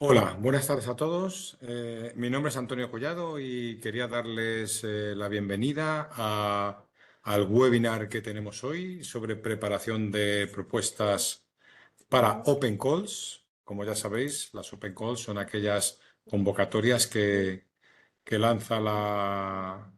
Hola, buenas tardes a todos. Mi nombre es Antonio Collado y quería darles la bienvenida al webinar que tenemos hoy sobre preparación de propuestas para Open Calls. Como ya sabéis, las Open Calls son aquellas convocatorias que lanza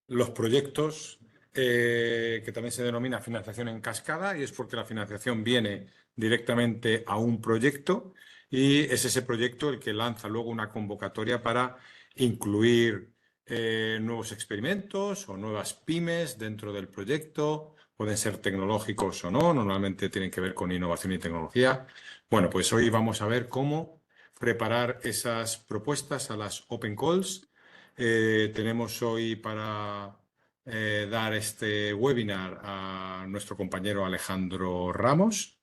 los proyectos, que también se denomina financiación en cascada, y es porque la financiación viene directamente a un proyecto y es ese proyecto el que lanza luego una convocatoria para incluir nuevos experimentos o nuevas pymes dentro del proyecto. Pueden ser tecnológicos o no, normalmente tienen que ver con innovación y tecnología. Bueno, pues hoy vamos a ver cómo preparar esas propuestas a las Open Calls. Tenemos hoy para dar este webinar a nuestro compañero Alejandro Ramos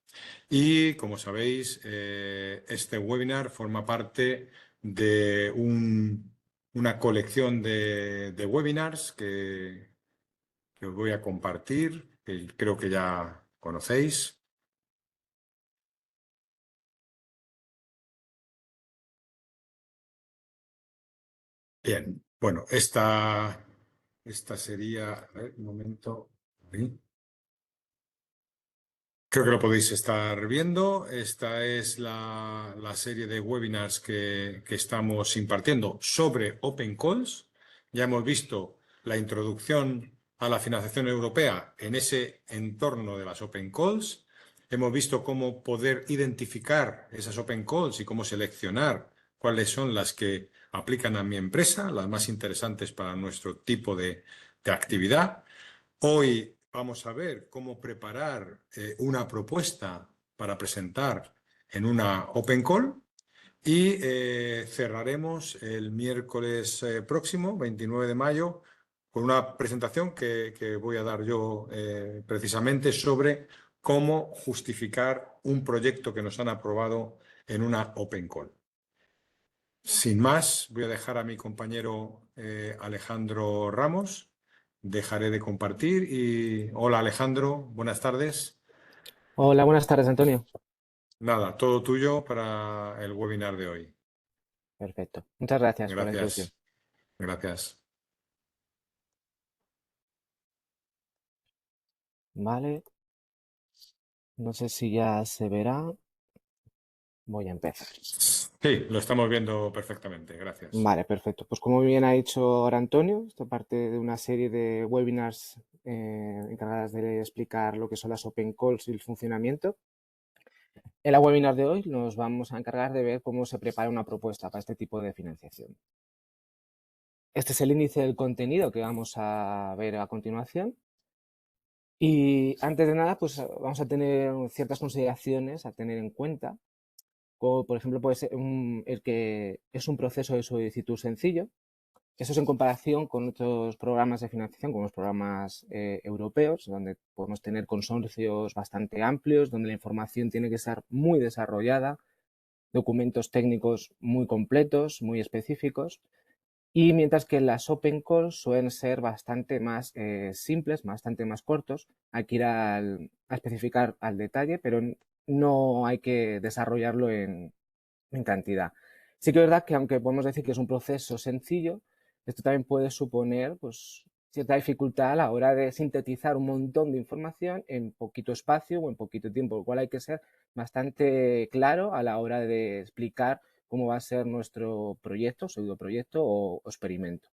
y, como sabéis, este webinar forma parte de una colección de webinars que os voy a compartir, que creo que ya conocéis. Bien, bueno, esta sería, a ver, un momento. ¿Sí? Creo que lo podéis estar viendo. Esta es la serie de webinars que estamos impartiendo sobre Open Calls. Ya hemos visto la introducción a la financiación europea en ese entorno de las Open Calls. Hemos visto cómo poder identificar esas Open Calls y cómo seleccionar cuáles son las que aplican a mi empresa, las más interesantes para nuestro tipo de actividad. Hoy vamos a ver cómo preparar una propuesta para presentar en una Open Call y cerraremos el miércoles próximo, 29 de mayo, con una presentación que voy a dar yo precisamente sobre cómo justificar un proyecto que nos han aprobado en una Open Call. Sin más, voy a dejar a mi compañero Alejandro Ramos. Dejaré de compartir y hola Alejandro, buenas tardes. Hola, buenas tardes, Antonio. Nada, todo tuyo para el webinar de hoy. Perfecto. Muchas gracias por la introducción. Gracias, gracias. Vale, no sé si ya se verá. Voy a empezar. Sí, lo estamos viendo perfectamente, gracias. Vale, perfecto. Pues como bien ha dicho ahora Antonio, esto parte de una serie de webinars encargadas de explicar lo que son las open calls y el funcionamiento. En la webinar de hoy nos vamos a encargar de ver cómo se prepara una propuesta para este tipo de financiación. Este es el índice del contenido que vamos a ver a continuación. Y antes de nada, pues vamos a tener ciertas consideraciones a tener en cuenta, como por ejemplo puede ser el que es un proceso de solicitud sencillo. Eso es en comparación con otros programas de financiación, como los programas europeos, donde podemos tener consorcios bastante amplios, donde la información tiene que estar muy desarrollada, documentos técnicos muy completos, muy específicos. Y mientras que las open calls suelen ser bastante más simples, bastante más cortos, hay que ir a especificar al detalle, pero no hay que desarrollarlo en cantidad. Sí que es verdad que aunque podemos decir que es un proceso sencillo, esto también puede suponer pues, cierta dificultad a la hora de sintetizar un montón de información en poquito espacio o en poquito tiempo, lo cual hay que ser bastante claro a la hora de explicar cómo va a ser nuestro proyecto, pseudoproyecto o experimento.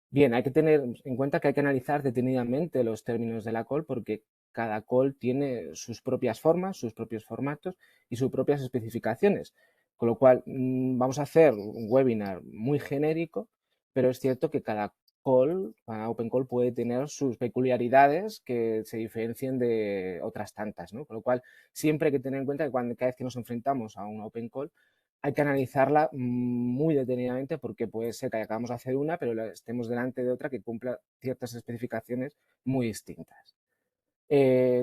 Bien, hay que tener en cuenta que hay que analizar detenidamente los términos de la call porque cada call tiene sus propias formas, sus propios formatos y sus propias especificaciones. Con lo cual, vamos a hacer un webinar muy genérico, pero es cierto que cada call, cada open call puede tener sus peculiaridades que se diferencien de otras tantas, ¿no? Con lo cual, siempre hay que tener en cuenta que cada vez que nos enfrentamos a una open call, hay que analizarla muy detenidamente porque puede ser que acabamos de hacer una, pero estemos delante de otra que cumpla ciertas especificaciones muy distintas.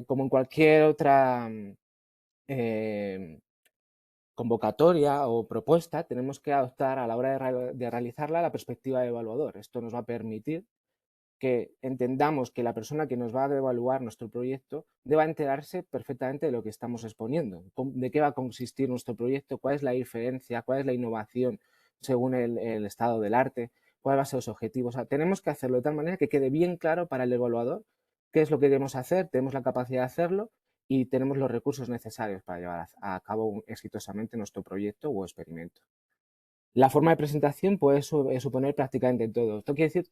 Como en cualquier otra eh, convocatoria o propuesta, tenemos que adoptar a la hora de realizarla la perspectiva de evaluador. Esto nos va a permitir que entendamos que la persona que nos va a evaluar nuestro proyecto deba enterarse perfectamente de lo que estamos exponiendo, de qué va a consistir nuestro proyecto, cuál es la diferencia, cuál es la innovación según el estado del arte, cuáles van a ser los objetivos. O sea, tenemos que hacerlo de tal manera que quede bien claro para el evaluador qué es lo que debemos hacer, tenemos la capacidad de hacerlo y tenemos los recursos necesarios para llevar a cabo exitosamente nuestro proyecto o experimento. La forma de presentación puede suponer prácticamente todo. Esto quiere decir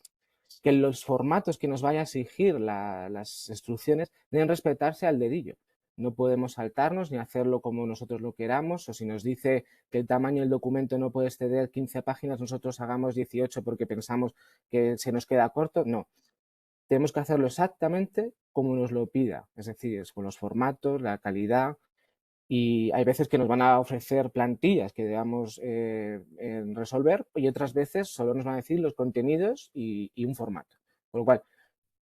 que los formatos que nos vaya a exigir las instrucciones deben respetarse al dedillo. No podemos saltarnos ni hacerlo como nosotros lo queramos, o si nos dice que el tamaño del documento no puede exceder 15 páginas, nosotros hagamos 18 porque pensamos que se nos queda corto. No, tenemos que hacerlo exactamente como nos lo pida, es decir, con los formatos, la calidad, y hay veces que nos van a ofrecer plantillas que debamos resolver y otras veces solo nos van a decir los contenidos y un formato. Con lo cual,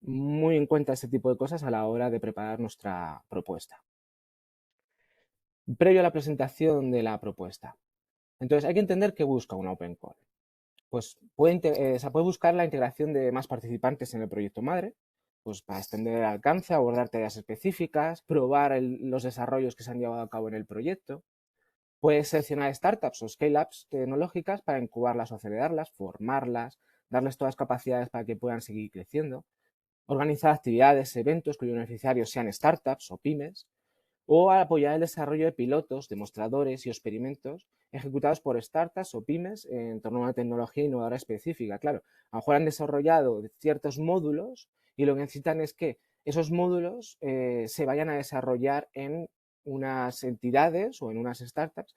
muy en cuenta este tipo de cosas a la hora de preparar nuestra propuesta. Previo a la presentación de la propuesta. Entonces, hay que entender qué busca una Open Call. Pues se puede buscar la integración de más participantes en el proyecto madre, pues para extender el alcance, abordar tareas específicas, probar los desarrollos que se han llevado a cabo en el proyecto. Puedes seleccionar startups o scale-ups tecnológicas para incubarlas o acelerarlas, formarlas, darles todas las capacidades para que puedan seguir creciendo, organizar actividades, eventos cuyos beneficiarios sean startups o pymes, o apoyar el desarrollo de pilotos, demostradores y experimentos ejecutados por startups o pymes en torno a una tecnología innovadora específica. Claro, a lo mejor han desarrollado ciertos módulos y lo que necesitan es que esos módulos se vayan a desarrollar en unas entidades o en unas startups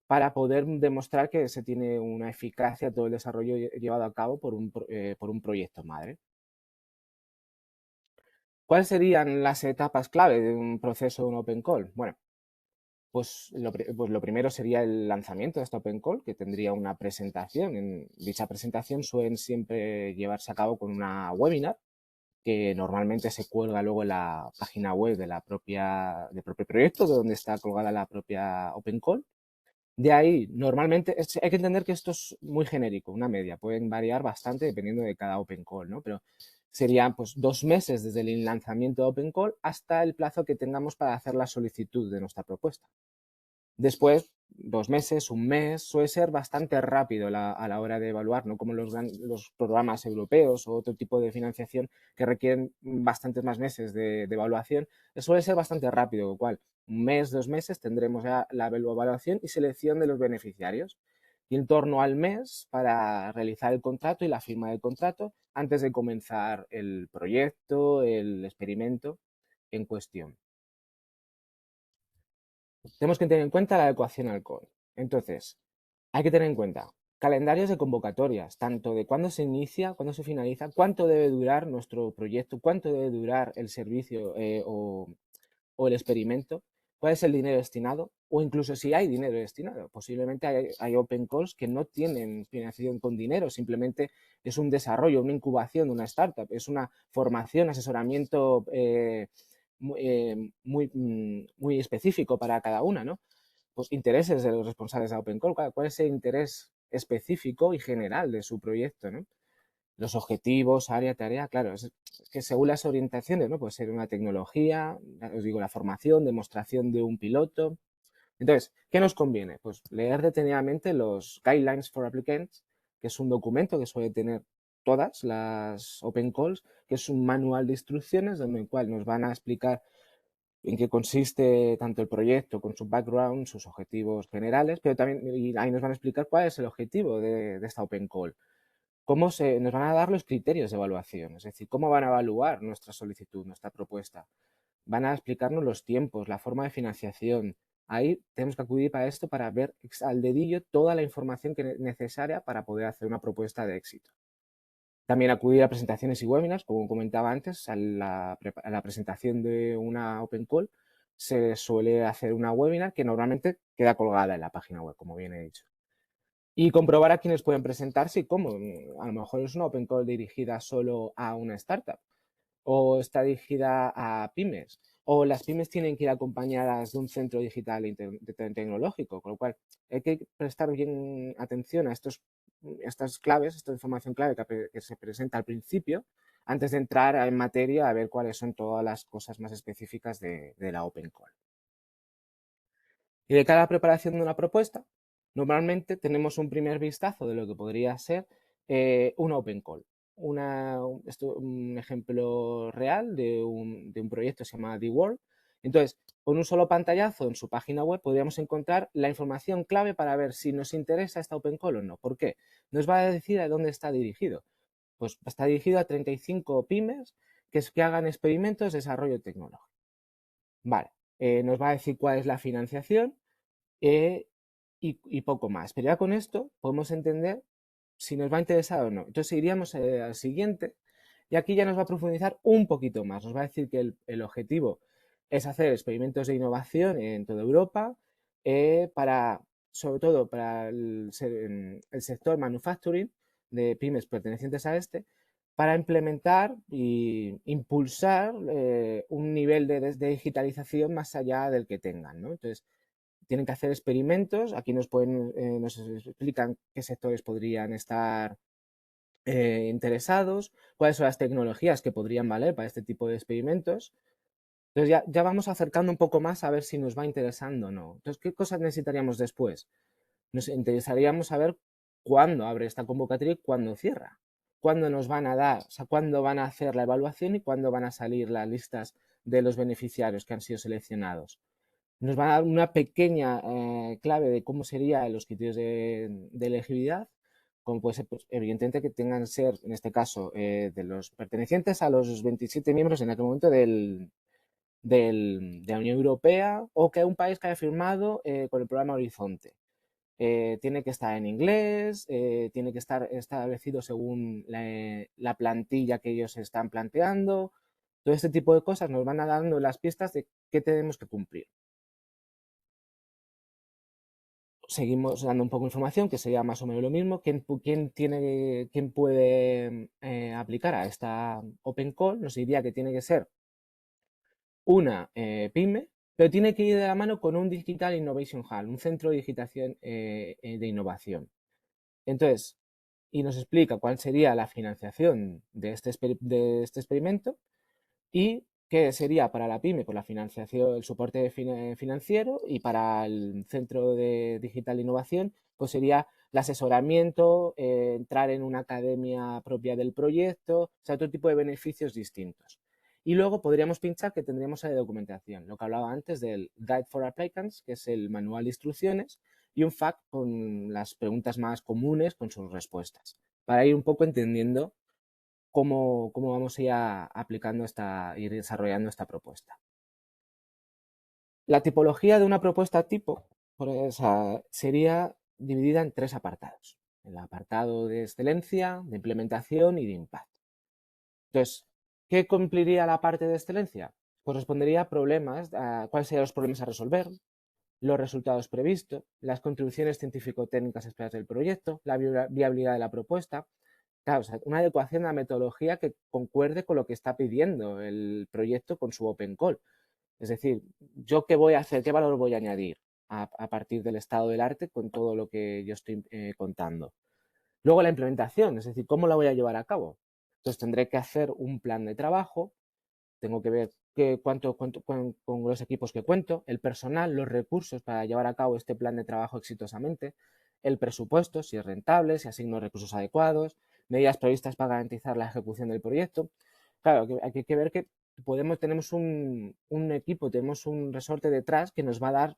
para poder demostrar que se tiene una eficacia todo el desarrollo llevado a cabo por un proyecto madre. ¿Cuáles serían las etapas clave de un proceso de un Open Call? Bueno, pues lo primero sería el lanzamiento de esta Open Call, que tendría una presentación. En dicha presentación suelen siempre llevarse a cabo con una webinar, que normalmente se cuelga luego en la página web del propio proyecto, de donde está colgada la propia Open Call. De ahí, normalmente, hay que entender que esto es muy genérico, una media, pueden variar bastante dependiendo de cada Open Call, ¿no? Pero serían pues 2 meses desde el lanzamiento de Open Call hasta el plazo que tengamos para hacer la solicitud de nuestra propuesta. Después, 2 meses, un mes, suele ser bastante rápido a la hora de evaluar, no como los programas europeos o otro tipo de financiación que requieren bastantes más meses de evaluación. Suele ser bastante rápido, con lo cual, un mes, 2 meses tendremos ya la evaluación y selección de los beneficiarios. Y en torno al mes para realizar el contrato y la firma del contrato antes de comenzar el proyecto, el experimento en cuestión. Tenemos que tener en cuenta la adecuación al call. Entonces, hay que tener en cuenta calendarios de convocatorias, tanto de cuándo se inicia, cuándo se finaliza, cuánto debe durar nuestro proyecto, cuánto debe durar el servicio o el experimento, cuál es el dinero destinado, o incluso si hay dinero destinado. Posiblemente hay open calls que no tienen financiación con dinero, simplemente es un desarrollo, una incubación de una startup, es una formación, asesoramiento muy específico para cada una, ¿no? Pues intereses de los responsables de Open Call, cuál es el interés específico y general de su proyecto, ¿no? Los objetivos, área, tarea, claro, es que según las orientaciones, ¿no? Puede ser una tecnología, os digo, la formación, demostración de un piloto. Entonces, ¿qué nos conviene? Pues leer detenidamente los Guidelines for Applicants, que es un documento que suele tener todas las Open Calls, que es un manual de instrucciones donde el cual nos van a explicar en qué consiste tanto el proyecto con su background, sus objetivos generales, pero también y ahí nos van a explicar cuál es el objetivo de esta Open Call. Nos van a dar los criterios de evaluación, es decir, cómo van a evaluar nuestra solicitud, nuestra propuesta. Van a explicarnos los tiempos, la forma de financiación. Ahí tenemos que acudir para esto para ver al dedillo toda la información necesaria para poder hacer una propuesta de éxito. También acudir a presentaciones y webinars, como comentaba antes, a la presentación de una Open Call se suele hacer una webinar que normalmente queda colgada en la página web, como bien he dicho. Y comprobar a quienes pueden presentarse y cómo. A lo mejor es una Open Call dirigida solo a una startup o está dirigida a pymes o las pymes tienen que ir acompañadas de un centro digital tecnológico, con lo cual hay que prestar bien atención a estas claves, esta información clave que se presenta al principio, antes de entrar en materia a ver cuáles son todas las cosas más específicas de la Open Call. Y de cara a la preparación de una propuesta, normalmente tenemos un primer vistazo de lo que podría ser una Open Call. Un ejemplo real de un proyecto que se llama The World. Entonces, con un solo pantallazo en su página web podríamos encontrar la información clave para ver si nos interesa esta Open Call o no. ¿Por qué? Nos va a decir a dónde está dirigido. Pues está dirigido a 35 pymes que hagan experimentos de desarrollo tecnológico. Vale, nos va a decir cuál es la financiación y poco más. Pero ya con esto podemos entender si nos va a interesar o no. Entonces iríamos al siguiente y aquí ya nos va a profundizar un poquito más. Nos va a decir que el objetivo es hacer experimentos de innovación en toda Europa sobre todo para el sector manufacturing de pymes pertenecientes a este, para implementar e impulsar un nivel de digitalización más allá del que tengan, ¿no? Entonces, tienen que hacer experimentos. Aquí nos explican qué sectores podrían estar interesados, cuáles son las tecnologías que podrían valer para este tipo de experimentos. Entonces ya vamos acercando un poco más a ver si nos va interesando o no. Entonces, ¿qué cosas necesitaríamos después? Nos interesaríamos saber cuándo abre esta convocatoria y cuándo cierra. Cuándo nos van a dar, o sea, cuándo van a hacer la evaluación y cuándo van a salir las listas de los beneficiarios que han sido seleccionados. Nos va a dar una pequeña clave de cómo serían los criterios de elegibilidad, como puede ser, pues, evidentemente, que tengan que ser, en este caso, de los pertenecientes a los 27 miembros en aquel momento de la Unión Europea o que un país que haya firmado con el programa Horizonte. Tiene que estar en inglés, tiene que estar establecido según la plantilla que ellos están planteando. Todo este tipo de cosas nos van a dando las pistas de qué tenemos que cumplir. Seguimos dando un poco de información que sería más o menos lo mismo. ¿Quién puede aplicar a esta Open Call? Nos diría que tiene que ser una pyme, pero tiene que ir de la mano con un Digital Innovation Hub, un centro de digitación de innovación. Entonces, y nos explica cuál sería la financiación de este experimento y qué sería para la pyme, por la financiación, el soporte financiero, y para el Centro de Digital Innovación, pues sería el asesoramiento, entrar en una academia propia del proyecto, o sea, otro tipo de beneficios distintos. Y luego podríamos pinchar que tendríamos la documentación, lo que hablaba antes del Guide for Applicants, que es el manual de instrucciones, y un FAQ con las preguntas más comunes con sus respuestas, para ir un poco entendiendo cómo vamos a ir aplicando ir desarrollando esta propuesta. La tipología de una propuesta tipo sería dividida en 3 apartados. El apartado de excelencia, de implementación y de impacto. Entonces, ¿qué cumpliría la parte de excelencia? Correspondería a problemas, cuáles serían los problemas a resolver, los resultados previstos, las contribuciones científico-técnicas esperadas del proyecto, la viabilidad de la propuesta. Claro, o sea, una adecuación a la metodología que concuerde con lo que está pidiendo el proyecto con su Open Call. Es decir, ¿yo qué voy a hacer? ¿Qué valor voy a añadir a partir del estado del arte con todo lo que yo estoy contando? Luego la implementación, es decir, ¿cómo la voy a llevar a cabo? Entonces tendré que hacer un plan de trabajo, tengo que ver con los equipos que cuento, el personal, los recursos para llevar a cabo este plan de trabajo exitosamente, el presupuesto, si es rentable, si asigno recursos adecuados, medidas previstas para garantizar la ejecución del proyecto. Claro, hay que ver que tenemos un equipo, tenemos un resorte detrás que nos va a dar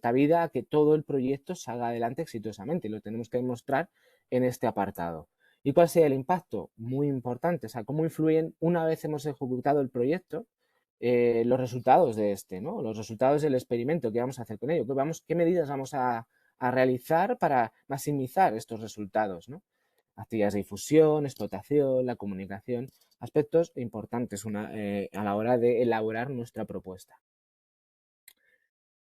cabida a que todo el proyecto salga adelante exitosamente y lo tenemos que demostrar en este apartado. ¿Y cuál sería el impacto? Muy importante, o sea, cómo influyen una vez hemos ejecutado el proyecto los resultados de este, ¿no? Los resultados del experimento, ¿qué vamos a hacer con ello? ¿Qué medidas vamos a realizar para maximizar estos resultados, ¿no? Actividades de difusión, explotación, la comunicación, aspectos importantes a la hora de elaborar nuestra propuesta.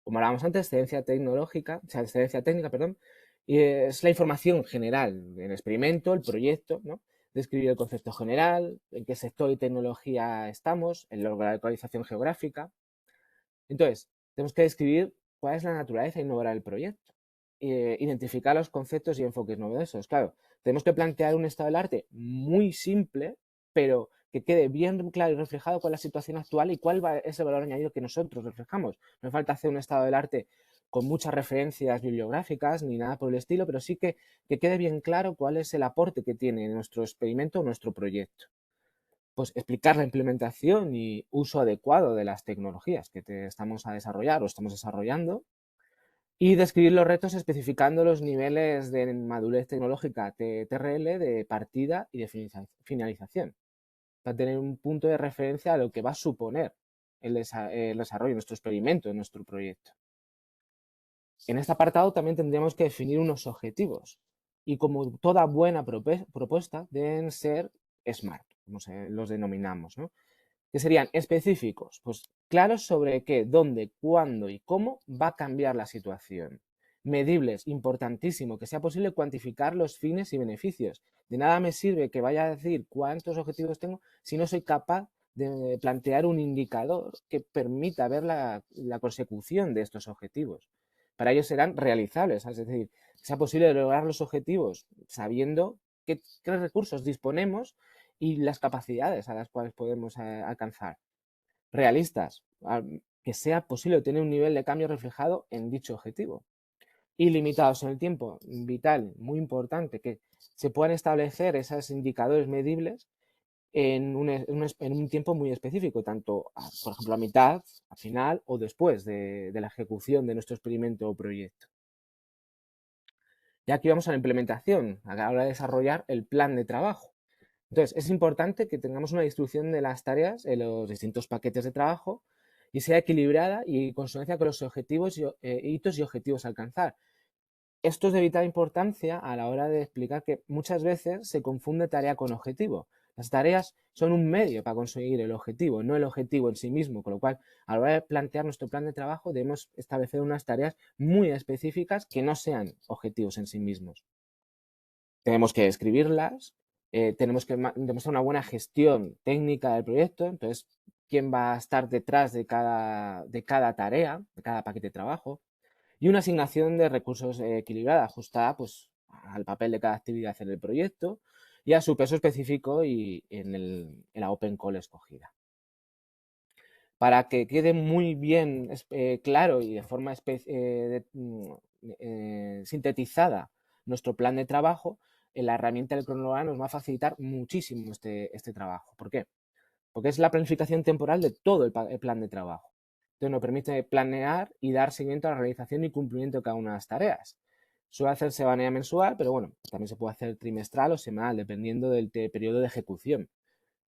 Como hablábamos antes, excelencia técnica, perdón, y es la información general del experimento, el proyecto, ¿no? Describir el concepto general, en qué sector y tecnología estamos, en la localización geográfica. Entonces, tenemos que describir cuál es la naturaleza innovadora del proyecto, identificar los conceptos y enfoques novedosos. Claro, tenemos que plantear un estado del arte muy simple, pero que quede bien claro y reflejado cuál es la situación actual y cuál es el valor añadido que nosotros reflejamos. No hace falta hacer un estado del arte con muchas referencias bibliográficas ni nada por el estilo, pero sí que quede bien claro cuál es el aporte que tiene nuestro experimento o nuestro proyecto. Pues explicar la implementación y uso adecuado de las tecnologías que estamos a desarrollar o estamos desarrollando y describir los retos especificando los niveles de madurez tecnológica TRL de partida y de finalización para tener un punto de referencia a lo que va a suponer el desarrollo de nuestro experimento, de nuestro proyecto. En este apartado también tendríamos que definir unos objetivos y como toda buena propuesta deben ser SMART, como los denominamos, ¿no? Que serían específicos, pues claros sobre qué, dónde, cuándo y cómo va a cambiar la situación. Medibles, importantísimo, que sea posible cuantificar los fines y beneficios. De nada me sirve que vaya a decir cuántos objetivos tengo si no soy capaz de plantear un indicador que permita ver la consecución de estos objetivos. Para ello serán realizables, es decir, que sea posible lograr los objetivos sabiendo qué recursos disponemos y las capacidades a las cuales podemos alcanzar. Realistas, que sea posible tener un nivel de cambio reflejado en dicho objetivo. Y limitados en el tiempo, vital, muy importante, que se puedan establecer esos indicadores medibles en un tiempo muy específico, tanto, por ejemplo, a mitad, al final o después de la ejecución de nuestro experimento o proyecto. Y aquí vamos a la implementación, a la hora de desarrollar el plan de trabajo. Entonces, es importante que tengamos una distribución de las tareas en los distintos paquetes de trabajo y sea equilibrada y en consonancia con los objetivos, hitos y objetivos a alcanzar. Esto es de vital importancia a la hora de explicar que muchas veces se confunde tarea con objetivo. Las tareas son un medio para conseguir el objetivo, no el objetivo en sí mismo, con lo cual a la hora de plantear nuestro plan de trabajo debemos establecer unas tareas muy específicas que no sean objetivos en sí mismos. Tenemos que escribirlas, tenemos que demostrar una buena gestión técnica del proyecto, entonces quién va a estar detrás de cada tarea, de cada paquete de trabajo, y una asignación de recursos equilibrada, ajustada pues, al papel de cada actividad en el proyecto y a su peso específico y en la Open Call escogida. Para que quede muy bien claro y de forma sintetizada nuestro plan de trabajo, la herramienta del cronograma nos va a facilitar muchísimo este trabajo. ¿Por qué? Porque es la planificación temporal de todo el plan de trabajo. Entonces nos permite planear y dar seguimiento a la realización y cumplimiento de cada una de las tareas. Suele hacerse de manera mensual, pero bueno, también se puede hacer trimestral o semanal, dependiendo del periodo de ejecución.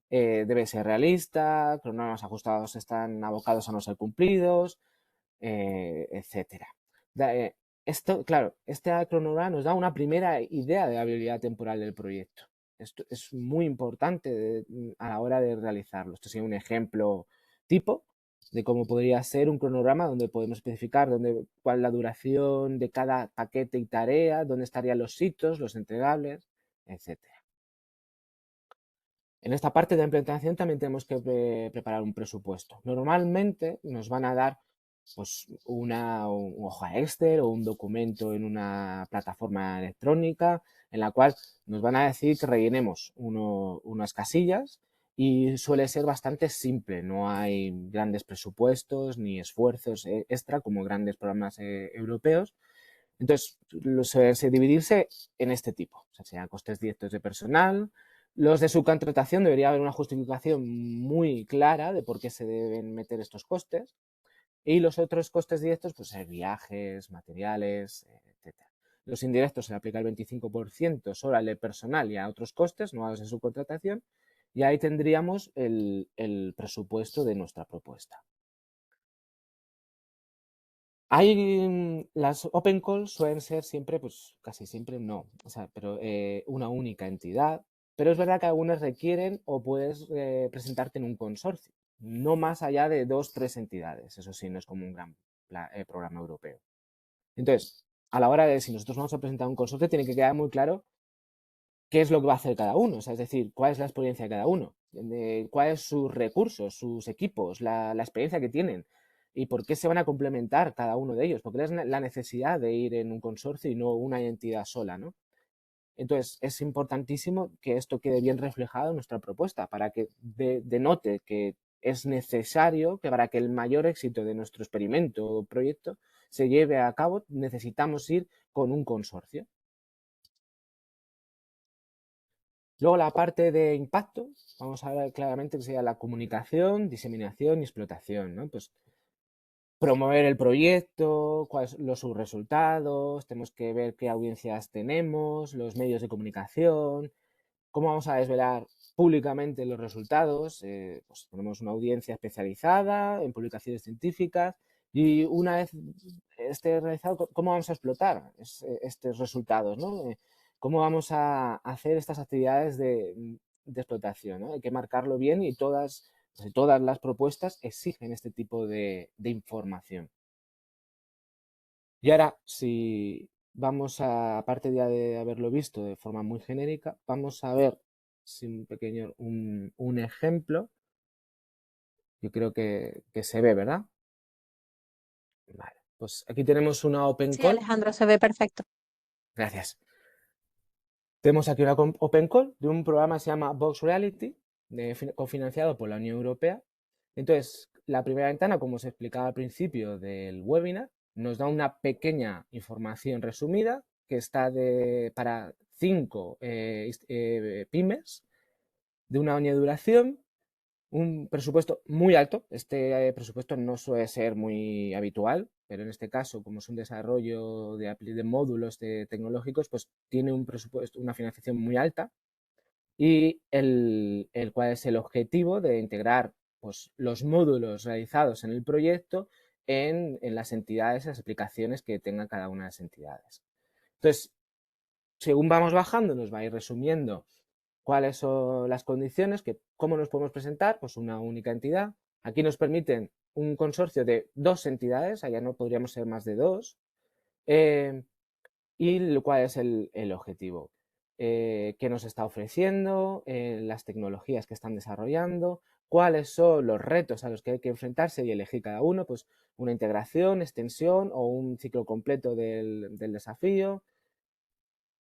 Debe ser realista, cronogramas ajustados están abocados a no ser cumplidos, etcétera. Claro, este cronograma nos da una primera idea de la viabilidad temporal del proyecto. Esto es muy importante a la hora de realizarlo. Esto sería un ejemplo tipo de cómo podría ser un cronograma donde podemos especificar cuál es la duración de cada paquete y tarea, dónde estarían los hitos, los entregables, etcétera. En esta parte de implementación también tenemos que preparar un presupuesto. Normalmente nos van a dar pues, una hoja Excel o un documento en una plataforma electrónica en la cual nos van a decir que rellenemos unas casillas y suele ser bastante simple. No hay grandes presupuestos ni esfuerzos extra como grandes programas europeos. Entonces, se dividirse en este tipo, o sea, sean costes directos de personal. Los de subcontratación debería haber una justificación muy clara de por qué se deben meter estos costes. Y los otros costes directos, pues viajes, materiales, etcétera. Los indirectos se le aplica el 25% solo al de personal y a otros costes, no a los de subcontratación. Y ahí tendríamos el presupuesto de nuestra propuesta. Las open calls suelen ser siempre, pues casi siempre no, o sea, pero una única entidad. Pero es verdad que algunas requieren o puedes presentarte en un consorcio, no más allá de 2 o 3 entidades. Eso sí, no es como un gran programa europeo. Entonces, a la hora de si nosotros vamos a presentar un consorcio, tiene que quedar muy claro qué es lo que va a hacer cada uno, o sea, es decir, cuál es la experiencia de cada uno, cuáles sus recursos, sus equipos, la experiencia que tienen y por qué se van a complementar cada uno de ellos, porque es la necesidad de ir en un consorcio y no una entidad sola, ¿no? Entonces, es importantísimo que esto quede bien reflejado en nuestra propuesta para que denote que es necesario que para que el mayor éxito de nuestro experimento o proyecto se lleve a cabo, necesitamos ir con un consorcio. Luego la parte de impacto, vamos a ver claramente que sería la comunicación, diseminación y explotación, ¿no? Pues promover el proyecto, cuáles son sus resultados, tenemos que ver qué audiencias tenemos, los medios de comunicación, cómo vamos a desvelar públicamente los resultados. Pues tenemos una audiencia especializada en publicaciones científicas y una vez esté realizado, ¿cómo vamos a explotar estos resultados? ¿No? ¿Cómo vamos a hacer estas actividades de explotación? ¿No? Hay que marcarlo bien y todas las propuestas exigen este tipo de información. Y ahora, si vamos a, aparte ya de haberlo visto de forma muy genérica, vamos a ver sin un ejemplo. Yo creo que se ve, ¿verdad? Vale, pues aquí tenemos una Open Sí, Call. Alejandro, se ve perfecto. Gracias. Tenemos aquí una Open Call de un programa que se llama Vox Reality, cofinanciado por la Unión Europea. Entonces, la primera ventana, como os explicaba al principio del webinar, nos da una pequeña información resumida que está para 5 pymes de un año de duración, un presupuesto muy alto. Este presupuesto no suele ser muy habitual, pero en este caso, como es un desarrollo de módulos tecnológicos, pues tiene un presupuesto, una financiación muy alta y el cual es el objetivo de integrar pues, los módulos realizados en el proyecto en las entidades, las aplicaciones que tengan cada una de las entidades. Entonces, según vamos bajando, nos va a ir resumiendo cuáles son las condiciones, cómo nos podemos presentar, pues una única entidad. Aquí nos permiten un consorcio de 2 entidades, allá no podríamos ser más de 2. Y cuál es el objetivo. Qué nos está ofreciendo, las tecnologías que están desarrollando, cuáles son los retos a los que hay que enfrentarse y elegir cada uno, pues una integración, extensión o un ciclo completo del desafío.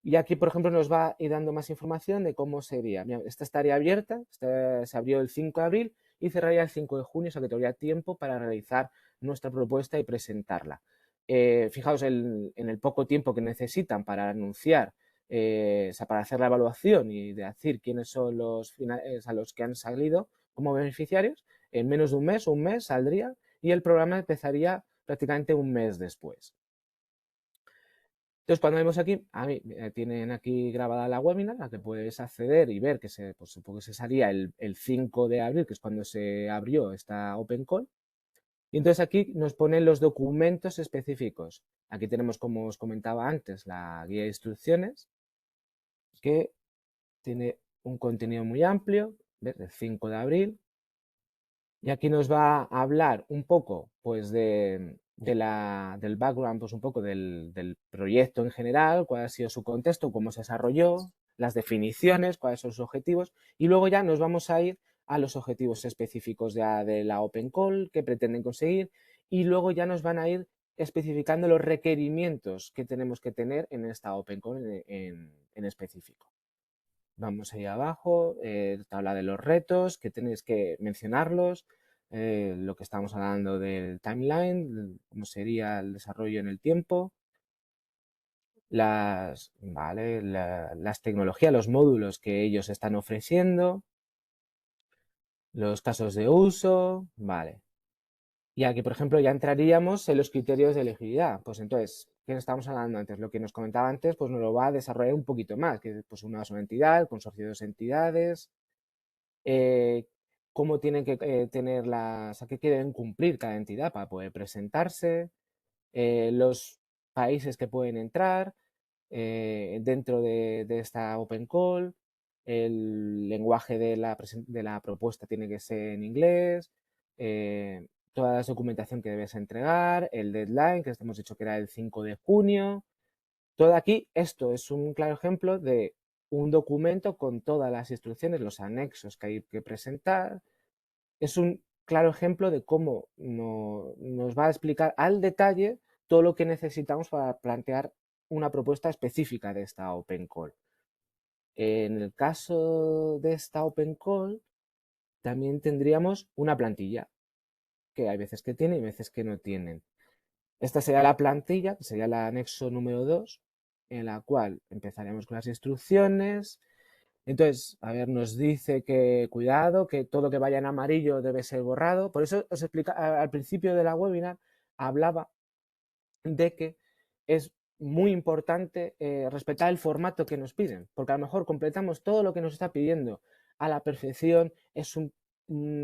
Y aquí, por ejemplo, nos va a ir dando más información de cómo sería. Mira, esta estaría abierta, se abrió el 5 de abril y cerraría el 5 de junio, o sea que tendría tiempo para realizar nuestra propuesta y presentarla. Fijaos en el poco tiempo que necesitan para anunciar, o sea, para hacer la evaluación y decir quiénes son a los que han salido como beneficiarios. En menos de un mes saldría y el programa empezaría prácticamente un mes después. Entonces, cuando vemos aquí, tienen aquí grabada la webinar, a la que puedes acceder y ver que pues, supongo que se salía el 5 de abril, que es cuando se abrió esta Open Call. Y entonces aquí nos ponen los documentos específicos. Aquí tenemos, como os comentaba antes, la guía de instrucciones, que tiene un contenido muy amplio, ¿ves? Del 5 de abril. Y aquí nos va a hablar un poco pues, del background, pues un poco del proyecto en general, cuál ha sido su contexto, cómo se desarrolló, las definiciones, cuáles son sus objetivos, y luego ya nos vamos a ir a los objetivos específicos de la Open Call, que pretenden conseguir, y luego ya nos van a ir especificando los requerimientos que tenemos que tener en esta Open Call en específico. Vamos ahí abajo, tabla de los retos, que tenéis que mencionarlos, lo que estamos hablando del timeline, cómo sería el desarrollo en el tiempo, las tecnologías, los módulos que ellos están ofreciendo, los casos de uso, vale. Y aquí, por ejemplo, ya entraríamos en los criterios de elegibilidad. Pues entonces, ¿qué estamos hablando antes? Lo que nos comentaba antes, pues nos lo va a desarrollar un poquito más, que pues una sola entidad, el consorcio de 2 entidades, cómo tienen que tener qué quieren cumplir cada entidad para poder presentarse, los países que pueden entrar dentro de esta Open Call, el lenguaje de la propuesta tiene que ser en inglés, toda la documentación que debes entregar, el deadline, que hemos dicho que era el 5 de junio. Todo aquí, esto es un claro ejemplo de un documento con todas las instrucciones, los anexos que hay que presentar. Es un claro ejemplo de cómo nos va a explicar al detalle todo lo que necesitamos para plantear una propuesta específica de esta Open Call. En el caso de esta Open Call, también tendríamos una plantilla, que hay veces que tiene y veces que no tienen. Esta sería la plantilla, que sería el anexo número 2, en la cual empezaremos con las instrucciones. Entonces, a ver, nos dice que cuidado, que todo lo que vaya en amarillo debe ser borrado. Por eso os explica, al principio de la webinar hablaba de que es muy importante respetar el formato que nos piden, porque a lo mejor completamos todo lo que nos está pidiendo a la perfección, es un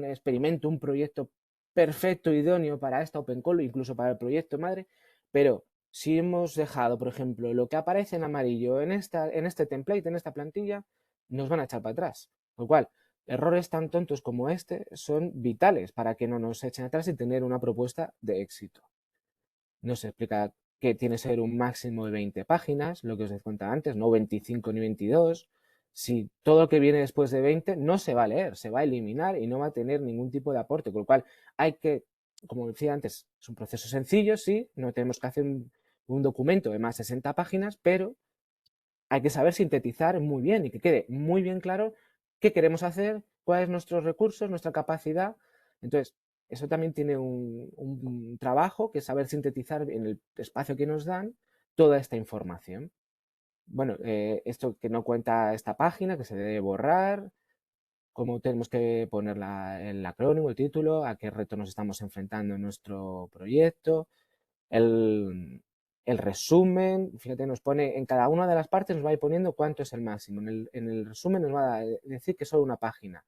experimento, un proyecto perfecto, idóneo para esta Open Call, incluso para el proyecto madre, pero si hemos dejado, por ejemplo, lo que aparece en amarillo en este template, en esta plantilla, nos van a echar para atrás. Con lo cual, errores tan tontos como este son vitales para que no nos echen atrás y tener una propuesta de éxito. Nos explica que tiene que ser un máximo de 20 páginas, lo que os contaba antes, no 25 ni 22. Si todo lo que viene después de 20 no se va a leer, se va a eliminar y no va a tener ningún tipo de aporte, con lo cual hay que, como decía antes, es un proceso sencillo, sí, no tenemos que hacer un documento de más de 60 páginas, pero hay que saber sintetizar muy bien y que quede muy bien claro qué queremos hacer, cuáles son nuestros recursos, nuestra capacidad. Entonces, eso también tiene un trabajo que es saber sintetizar en el espacio que nos dan toda esta información. Bueno, esto que no cuenta esta página, que se debe borrar, cómo tenemos que poner el acrónimo, el título, a qué reto nos estamos enfrentando en nuestro proyecto, el, el resumen, fíjate, nos pone en cada una de las partes, nos va a ir poniendo cuánto es el máximo. En el resumen nos va a decir que es solo una página.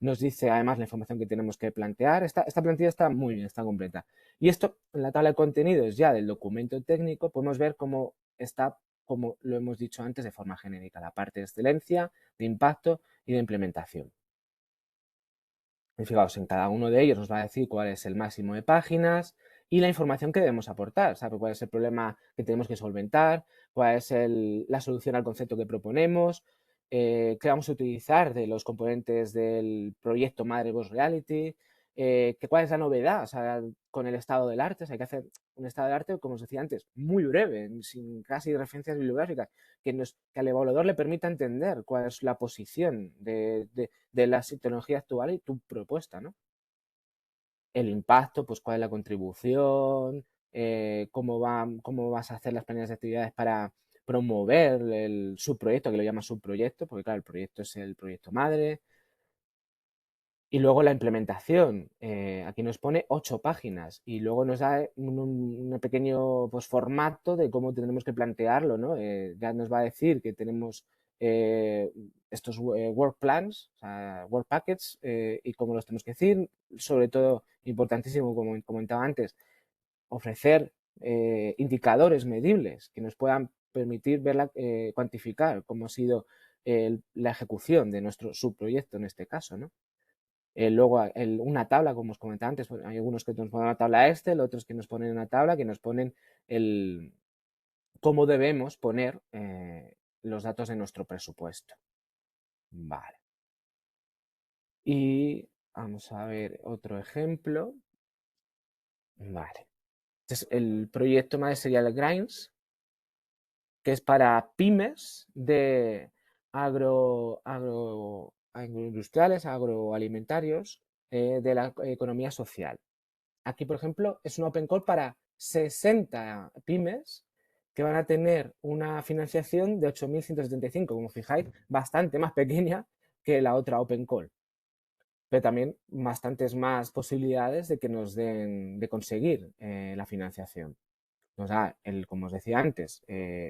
Nos dice además la información que tenemos que plantear. Esta plantilla está muy bien, está completa. Y esto en la tabla de contenidos ya del documento técnico podemos ver cómo está, como lo hemos dicho antes, de forma genérica, la parte de excelencia, de impacto y de implementación. Y fijaos, en cada uno de ellos nos va a decir cuál es el máximo de páginas y la información que debemos aportar, ¿sabe? Cuál es el problema que tenemos que solventar, cuál es la solución al concepto que proponemos, qué vamos a utilizar de los componentes del proyecto Madre Boss Reality, cuál es la novedad, o sea, con el estado del arte. O sea, hay que hacer un estado del arte, como os decía antes, muy breve, sin casi referencias bibliográficas, que al evaluador le permita entender cuál es la posición de la tecnología actual y tu propuesta, ¿no? El impacto, pues cuál es la contribución, cómo vas a hacer las planes de actividades para promover el subproyecto, que lo llama subproyecto, porque claro, el proyecto es el proyecto madre. Y luego la implementación, aquí nos pone 8 páginas y luego nos da un pequeño pues, formato de cómo tendremos que plantearlo, ¿no? Ya nos va a decir que tenemos estos work plans, o sea, work packets, y cómo los tenemos que decir. Sobre todo, importantísimo, como comentaba antes, ofrecer indicadores medibles que nos puedan permitir cuantificar cómo ha sido la ejecución de nuestro subproyecto en este caso, ¿no? Luego una tabla, como os comentaba antes, hay algunos que nos ponen una tabla Excel, otros que nos ponen una tabla que nos ponen cómo debemos poner los datos de nuestro presupuesto. Vale. Y vamos a ver otro ejemplo. Vale. Entonces, el proyecto más sería el Grinds, que es para pymes de agroindustriales, agroalimentarios, de la economía social. Aquí, por ejemplo, es un Open Call para 60 pymes que van a tener una financiación de 8.175, como fijáis, bastante más pequeña que la otra Open Call, pero también bastantes más posibilidades de que nos den de conseguir la financiación. Nos da, como os decía antes,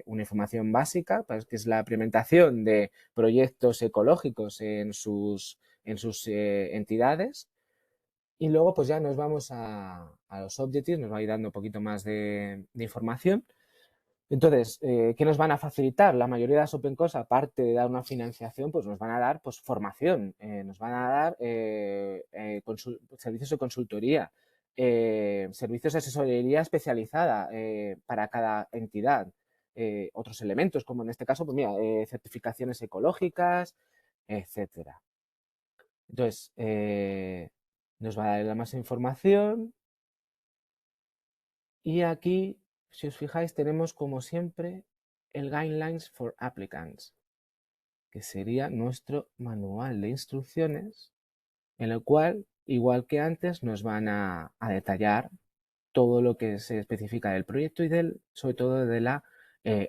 una información básica, pues, que es la implementación de proyectos ecológicos en sus entidades. Y luego pues ya nos vamos a los objectives, nos va a ir dando un poquito más de información. Entonces, ¿qué nos van a facilitar? La mayoría de las Open Calls, aparte de dar una financiación, pues nos van a dar pues, formación, nos van a dar servicios de consultoría, servicios de asesoría especializada para cada entidad, otros elementos, como en este caso, pues mira, certificaciones ecológicas, etcétera. Entonces, nos va a dar más información y aquí, si os fijáis, tenemos como siempre el Guidelines for Applicants. que sería nuestro manual de instrucciones, en el cual, igual que antes, nos van a detallar todo lo que se especifica del proyecto y sobre todo de la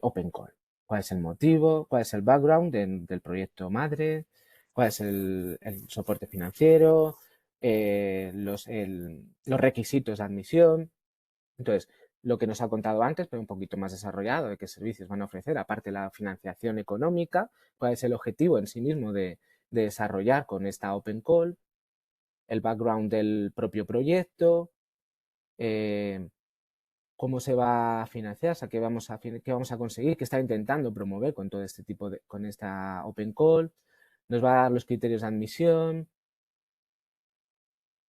Open Call. ¿Cuál es el motivo? ¿Cuál es el background del proyecto madre? ¿Cuál es el soporte financiero? Los requisitos de admisión. Entonces, lo que nos ha contado antes, pero un poquito más desarrollado, de qué servicios van a ofrecer, aparte de la financiación económica, cuál es el objetivo en sí mismo de desarrollar con esta Open Call, el background del propio proyecto, eh, cómo se va a financiar, o sea, qué vamos a conseguir, qué está intentando promover con todo este tipo con esta Open Call, nos va a dar los criterios de admisión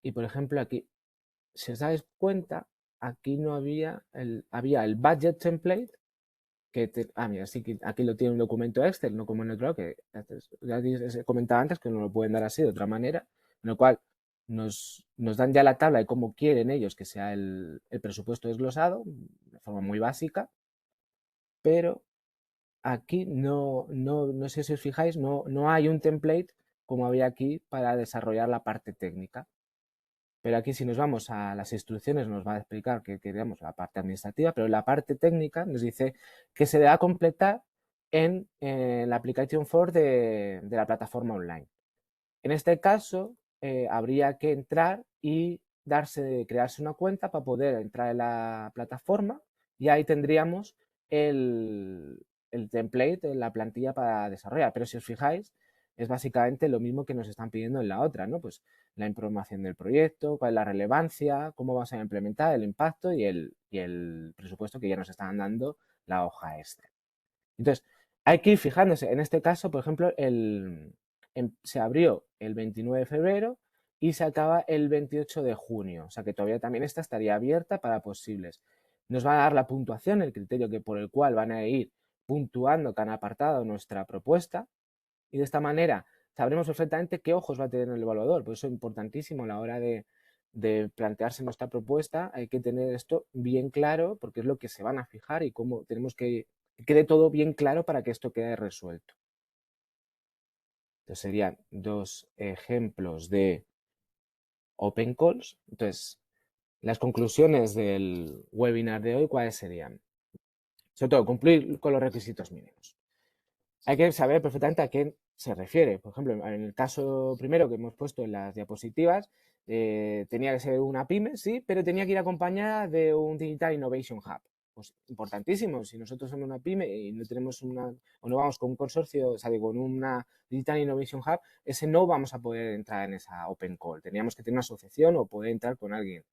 y, por ejemplo, aquí, si os dais cuenta, aquí no había el budget template mira, sí que aquí lo tiene un documento Excel, no como en otro, que ya os comentaba antes que no lo pueden dar así de otra manera, en lo cual nos dan ya la tabla de cómo quieren ellos que sea el presupuesto desglosado, de forma muy básica, pero aquí no sé si os fijáis, no hay un template como había aquí para desarrollar la parte técnica. Pero aquí si nos vamos a las instrucciones nos va a explicar que queremos la parte administrativa, pero la parte técnica nos dice que se debe completar en la application form de la plataforma online. En este caso, habría que entrar y crearse una cuenta para poder entrar en la plataforma y ahí tendríamos el template, la plantilla para desarrollar. Pero si os fijáis, es básicamente lo mismo que nos están pidiendo en la otra, ¿no? Pues la información del proyecto, cuál es la relevancia, cómo vamos a implementar, el impacto y el presupuesto que ya nos están dando la hoja Excel. Entonces, hay que ir fijándose. En este caso, por ejemplo, se abrió el 29 de febrero y se acaba el 28 de junio. O sea que todavía también esta estaría abierta para posibles. Nos va a dar la puntuación, el criterio por el cual van a ir puntuando cada apartado nuestra propuesta. Y de esta manera sabremos perfectamente qué ojos va a tener el evaluador. Por eso es importantísimo a la hora de plantearse nuestra propuesta. Hay que tener esto bien claro porque es lo que se van a fijar y cómo tenemos que quede todo bien claro para que esto quede resuelto. Entonces serían dos ejemplos de Open Calls. Entonces, las conclusiones del webinar de hoy, ¿cuáles serían? Sobre todo, cumplir con los requisitos mínimos. Hay que saber perfectamente a qué se refiere. Por ejemplo, en el caso primero que hemos puesto en las diapositivas, tenía que ser una pyme, sí, pero tenía que ir acompañada de un Digital Innovation Hub. Pues importantísimo, si nosotros somos una pyme y no tenemos o no vamos con un consorcio, o sea, con una Digital Innovation Hub, ese no vamos a poder entrar en esa Open Call. Teníamos que tener una asociación o poder entrar con alguien.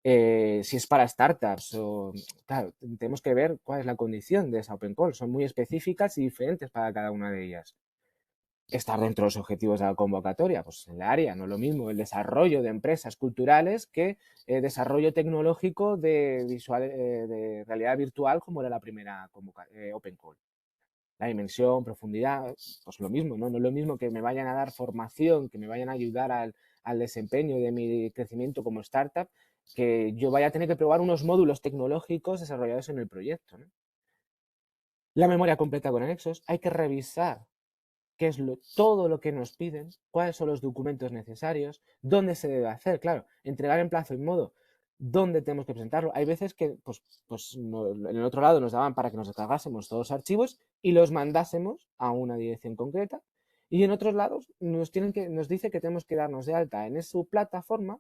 Si es para startups claro, tenemos que ver cuál es la condición de esa Open Call. Son muy específicas y diferentes para cada una de ellas. Estar dentro de los objetivos de la convocatoria, pues en el área, no es lo mismo el desarrollo de empresas culturales que el desarrollo tecnológico de realidad virtual como era la primera Open Call. La dimensión, profundidad, pues lo mismo, ¿no? No es lo mismo que me vayan a dar formación, que me vayan a ayudar al desempeño de mi crecimiento como startup, que yo vaya a tener que probar unos módulos tecnológicos desarrollados en el proyecto, ¿no? La memoria completa con anexos, hay que revisar qué es todo lo que nos piden, cuáles son los documentos necesarios, dónde se debe hacer, claro, entregar en plazo y modo, dónde tenemos que presentarlo. Hay veces que en el otro lado nos daban para que nos descargásemos todos los archivos y los mandásemos a una dirección concreta y en otros lados nos dice que tenemos que darnos de alta en su plataforma,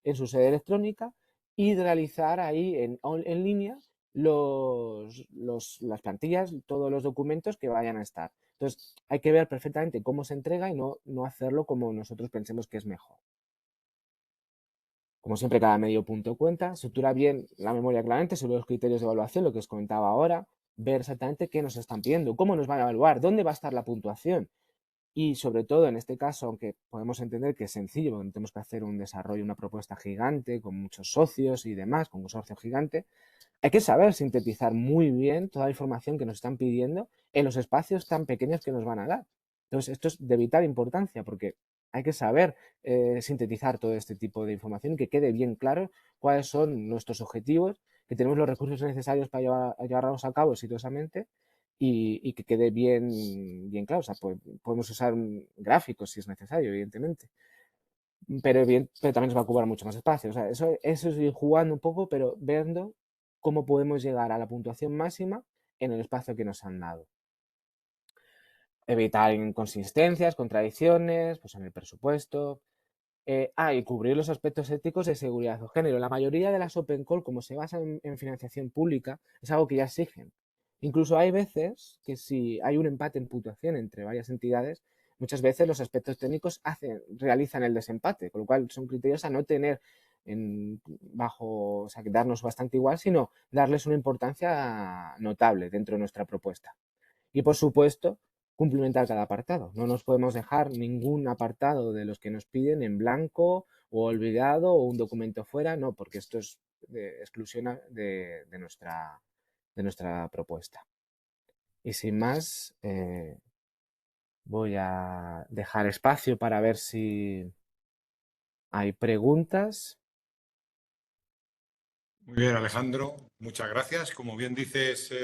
en su sede electrónica y realizar ahí en línea las plantillas, todos los documentos que vayan a estar. Entonces, hay que ver perfectamente cómo se entrega y no hacerlo como nosotros pensemos que es mejor. Como siempre, cada medio punto cuenta. Estructura bien la memoria claramente sobre los criterios de evaluación, lo que os comentaba ahora. Ver exactamente qué nos están pidiendo, cómo nos van a evaluar, dónde va a estar la puntuación. Y sobre todo en este caso, aunque podemos entender que es sencillo, porque no tenemos que hacer un desarrollo, una propuesta gigante, con muchos socios y demás, con un consorcio gigante, hay que saber sintetizar muy bien toda la información que nos están pidiendo en los espacios tan pequeños que nos van a dar. Entonces, esto es de vital importancia porque hay que saber sintetizar todo este tipo de información y que quede bien claro cuáles son nuestros objetivos, que tenemos los recursos necesarios para llevarlos a cabo exitosamente y que quede bien claro. O sea, podemos usar gráficos si es necesario, evidentemente. Pero también nos va a ocupar mucho más espacio. O sea, eso es ir jugando un poco, pero viendo cómo podemos llegar a la puntuación máxima en el espacio que nos han dado. Evitar inconsistencias, contradicciones, pues en el presupuesto. Y cubrir los aspectos éticos de seguridad o género. La mayoría de las Open Call, como se basan en financiación pública, es algo que ya exigen. Incluso hay veces que si hay un empate en puntuación entre varias entidades, muchas veces los aspectos técnicos realizan el desempate, con lo cual son criterios a no tener o sea, que darnos bastante igual, sino darles una importancia notable dentro de nuestra propuesta. Y por supuesto, cumplimentar cada apartado. No nos podemos dejar ningún apartado de los que nos piden en blanco o olvidado o un documento fuera, no, porque esto es de exclusión de nuestra propuesta. Y sin más, voy a dejar espacio para ver si hay preguntas. Muy bien, Alejandro, muchas gracias. Como bien dices,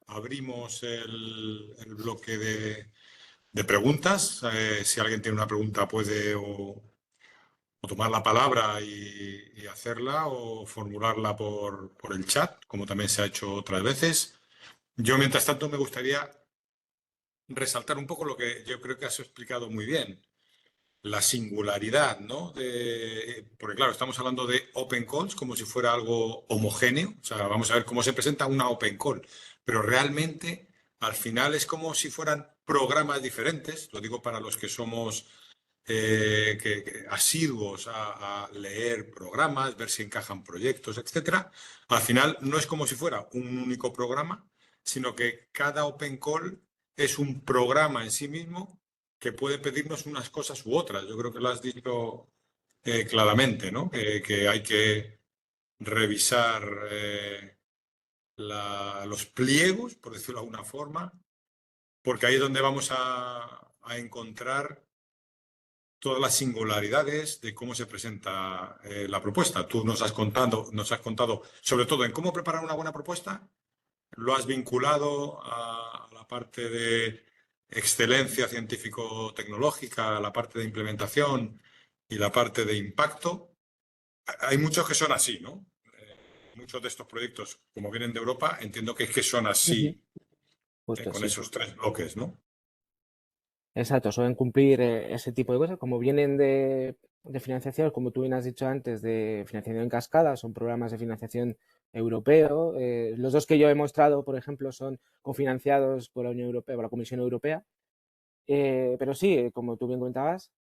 abrimos el bloque de preguntas. Si alguien tiene una pregunta puede o tomar la palabra y hacerla o formularla por el chat, como también se ha hecho otras veces. Yo, mientras tanto, me gustaría resaltar un poco lo que yo creo que has explicado muy bien, la singularidad, ¿no? Porque claro, estamos hablando de open calls como si fuera algo homogéneo, o sea, vamos a ver cómo se presenta una open call, pero realmente al final es como si fueran programas diferentes, lo digo para los que somos asiduos a leer programas, ver si encajan proyectos, etcétera. Al final no es como si fuera un único programa, sino que cada open call es un programa en sí mismo que puede pedirnos unas cosas u otras. Yo creo que lo has dicho claramente, ¿no? Que hay que revisar los pliegos, por decirlo de alguna forma, porque ahí es donde vamos a encontrar todas las singularidades de cómo se presenta la propuesta. Tú nos has contado sobre todo en cómo preparar una buena propuesta, lo has vinculado a la parte de excelencia científico-tecnológica, a la parte de implementación y la parte de impacto. Hay muchos que son así, ¿no? Muchos de estos proyectos, como vienen de Europa, entiendo que es que son Ujú. así, Justo con sí. esos tres bloques, ¿no? Exacto, suelen cumplir ese tipo de cosas. Como vienen de financiación, como tú bien has dicho antes, de financiación en cascada, son programas de financiación europeo. Los dos que yo he mostrado, por ejemplo, son cofinanciados por la Unión Europea, por la Comisión Europea. Pero sí, como tú bien comentabas,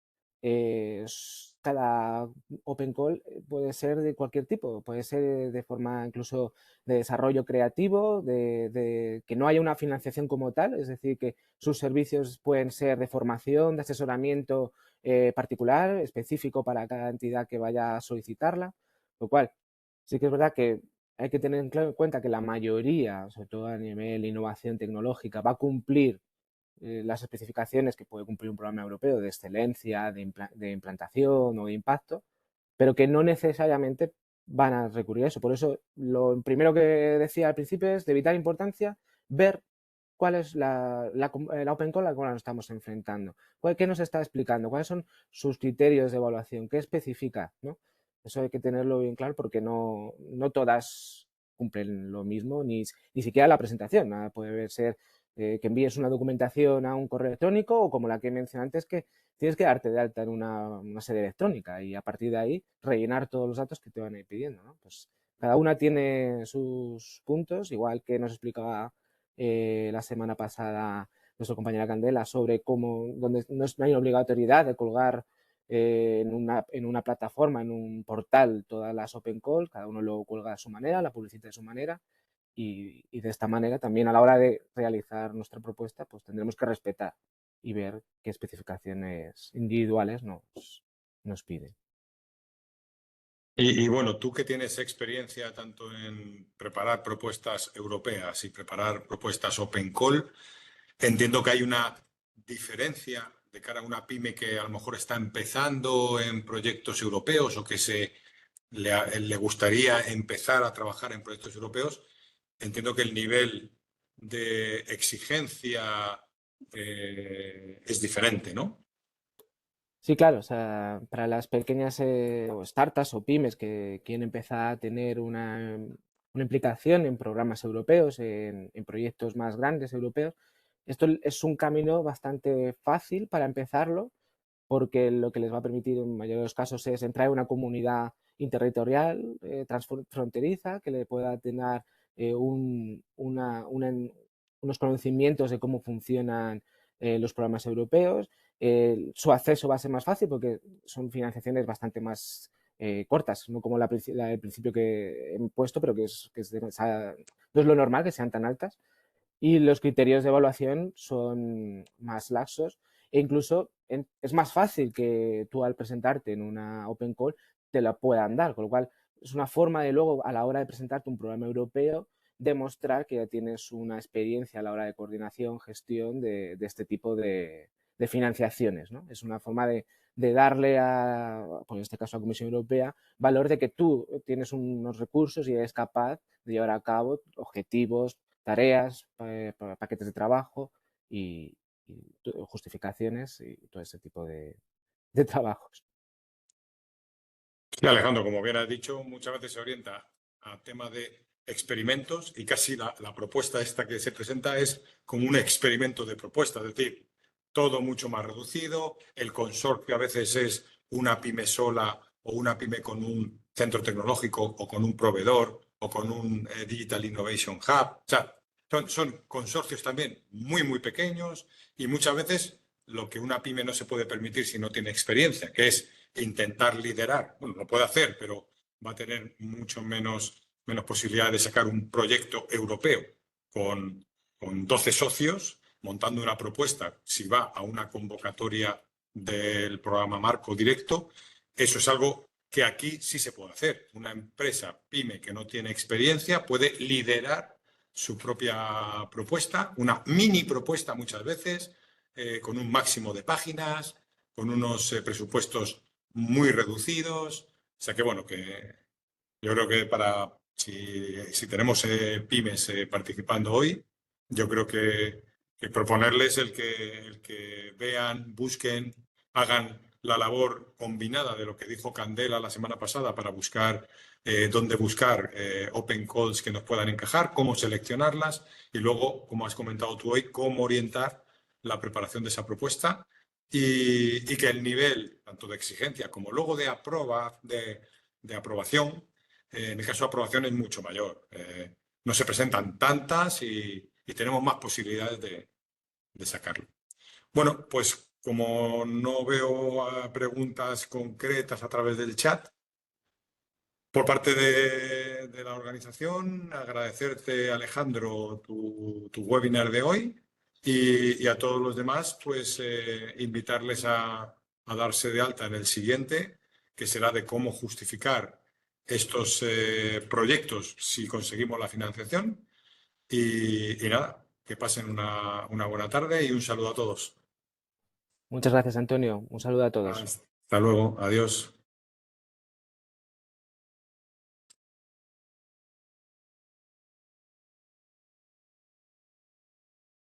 cada open call puede ser de cualquier tipo, puede ser de forma incluso de desarrollo creativo, de que no haya una financiación como tal, es decir, que sus servicios pueden ser de formación, de asesoramiento particular, específico para cada entidad que vaya a solicitarla, lo cual sí que es verdad que hay que tener en cuenta que la mayoría, sobre todo a nivel de innovación tecnológica, va a cumplir las especificaciones que puede cumplir un programa europeo de excelencia, de implantación o de impacto, pero que no necesariamente van a recurrir a eso. Por eso, lo primero que decía al principio es de vital importancia ver cuál es la Open Call a la cual nos estamos enfrentando, qué nos está explicando, cuáles son sus criterios de evaluación, qué especifica, ¿no? Eso hay que tenerlo bien claro porque no todas cumplen lo mismo, ni siquiera la presentación. Nada puede ser que envíes una documentación a un correo electrónico o como la que mencioné antes, que tienes que darte de alta en una sede electrónica y a partir de ahí rellenar todos los datos que te van a ir pidiendo, ¿no? Pues cada una tiene sus puntos, igual que nos explicaba la semana pasada nuestra compañera Candela sobre donde no hay obligatoriedad de colgar en una plataforma, en un portal, todas las open call, cada uno lo cuelga a su manera, la publicita de su manera y de esta manera también a la hora de realizar nuestra propuesta pues tendremos que respetar y ver qué especificaciones individuales nos piden. Y bueno, tú que tienes experiencia tanto en preparar propuestas europeas y preparar propuestas Open Call, entiendo que hay una diferencia de cara a una pyme que a lo mejor está empezando en proyectos europeos o que le gustaría empezar a trabajar en proyectos europeos. Entiendo que el nivel de exigencia es diferente, ¿no? Sí, claro, o sea, para las pequeñas o startups o pymes que quieren empezar a tener una implicación en programas europeos, en proyectos más grandes europeos, esto es un camino bastante fácil para empezarlo, porque lo que les va a permitir en mayoría de los casos es entrar en una comunidad interterritorial, transfronteriza, que le pueda tener unos conocimientos de cómo funcionan los programas europeos. Su acceso va a ser más fácil porque son financiaciones bastante más cortas, no como la del principio que he puesto, pero que no es lo normal que sean tan altas. Y los criterios de evaluación son más laxos e incluso es más fácil que tú al presentarte en una Open Call te la puedan dar, con lo cual es una forma de luego a la hora de presentarte un programa europeo demostrar que ya tienes una experiencia a la hora de coordinación, gestión de este tipo de financiaciones, ¿no? Es una forma de darle a, pues en este caso a la Comisión Europea, valor de que tú tienes unos recursos y eres capaz de llevar a cabo objetivos, tareas, paquetes de trabajo y justificaciones y todo ese tipo de trabajos. Sí, Alejandro, como bien has dicho, muchas veces se orienta a tema de experimentos y casi la propuesta esta que se presenta es como un experimento de propuesta, es decir, todo mucho más reducido, el consorcio a veces es una pyme sola o una pyme con un centro tecnológico o con un proveedor o con un Digital Innovation Hub. O sea, son consorcios también muy, muy pequeños y muchas veces lo que una pyme no se puede permitir si no tiene experiencia, que es intentar liderar. Bueno, lo puede hacer, pero va a tener mucho menos posibilidad de sacar un proyecto europeo con 12 socios montando una propuesta. Si va a una convocatoria del programa Marco directo, eso es algo que aquí sí se puede hacer. Una empresa pyme que no tiene experiencia puede liderar su propia propuesta, una mini propuesta muchas veces, con un máximo de páginas, con unos presupuestos muy reducidos. O sea que, bueno, que yo creo que si tenemos pymes participando hoy, yo creo que proponerles el que vean, busquen, hagan la labor combinada de lo que dijo Candela la semana pasada para buscar dónde buscar open calls que nos puedan encajar, cómo seleccionarlas y luego, como has comentado tú hoy, cómo orientar la preparación de esa propuesta y que el nivel, tanto de exigencia como luego de aprobación, en el caso de aprobación es mucho mayor. No se presentan tantas y tenemos más posibilidades de sacarlo. Bueno, pues como no veo preguntas concretas a través del chat, por parte de la organización, agradecerte, Alejandro, tu webinar de hoy y a todos los demás, pues invitarles a darse de alta en el siguiente, que será de cómo justificar estos proyectos si conseguimos la financiación. Y nada, que pasen una buena tarde y un saludo a todos. Muchas gracias, Antonio. Un saludo a todos. Hasta luego, adiós.